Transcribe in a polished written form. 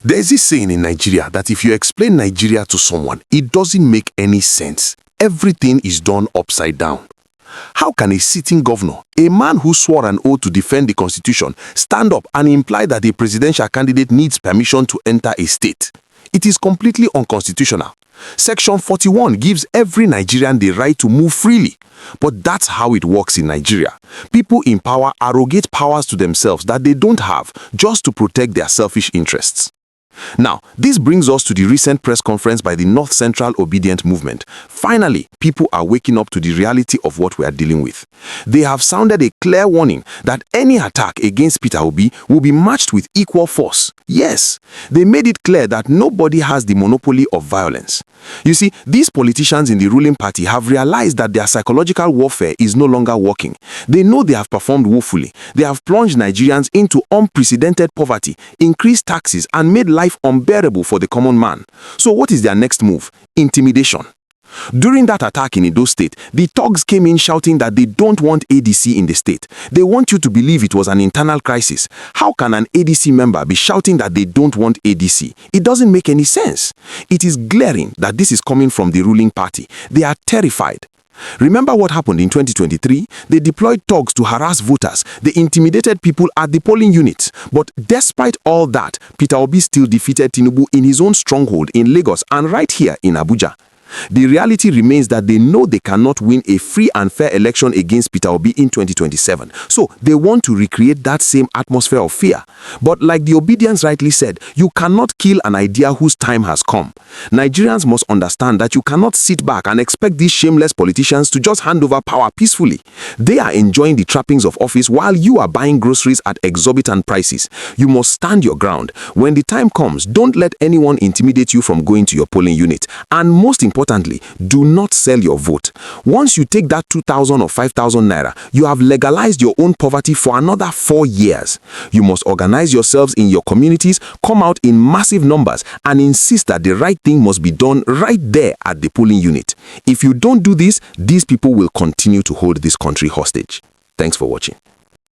There's this saying in Nigeria that if you explain Nigeria to someone, it doesn't make any sense. Everything is done upside down. How can a sitting governor, a man who swore an oath to defend the constitution, stand up and imply that a presidential candidate needs permission to enter a state? It is completely unconstitutional. Section 41 gives every Nigerian the right to move freely. But that's how it works in Nigeria. People in power arrogate powers to themselves that they don't have just to protect their selfish interests. Now, this brings us to the recent press conference by the North Central Obedient Movement. Finally, people are waking up to the reality of what we are dealing with. They have sounded a clear warning that any attack against Peter Obi will be matched with equal force. Yes, they made it clear that nobody has the monopoly of violence. You see, these politicians in the ruling party have realized that their psychological warfare is no longer working. They know they have performed woefully. They have plunged Nigerians into unprecedented poverty, increased taxes, and made life unbearable for the common man. So what is their next move? Intimidation. During that attack in Edo State, the thugs came in shouting that they don't want ADC in the state. They want you to believe it was an internal crisis. How can an ADC member be shouting that they don't want ADC? It doesn't make any sense. It is glaring that this is coming from the ruling party. They are terrified. Remember what happened in 2023? They deployed thugs to harass voters. They intimidated people at the polling units. But despite all that, Peter Obi still defeated Tinubu in his own stronghold in Lagos and right here in Abuja. The reality remains that they know they cannot win a free and fair election against Peter Obi in 2027. So they want to recreate that same atmosphere of fear. But like the Obidients rightly said, you cannot kill an idea whose time has come. Nigerians must understand that you cannot sit back and expect these shameless politicians to just hand over power peacefully. They are enjoying the trappings of office while you are buying groceries at exorbitant prices. You must stand your ground. When the time comes, don't let anyone intimidate you from going to your polling unit. And most importantly, do not sell your vote. Once you take that 2,000 or 5,000 naira, you have legalized your own poverty for another 4 years. You must organize yourselves in your communities, come out in massive numbers, and insist that the right thing must be done right there at the polling unit. If you don't do this, these people will continue to hold this country hostage. Thanks for watching.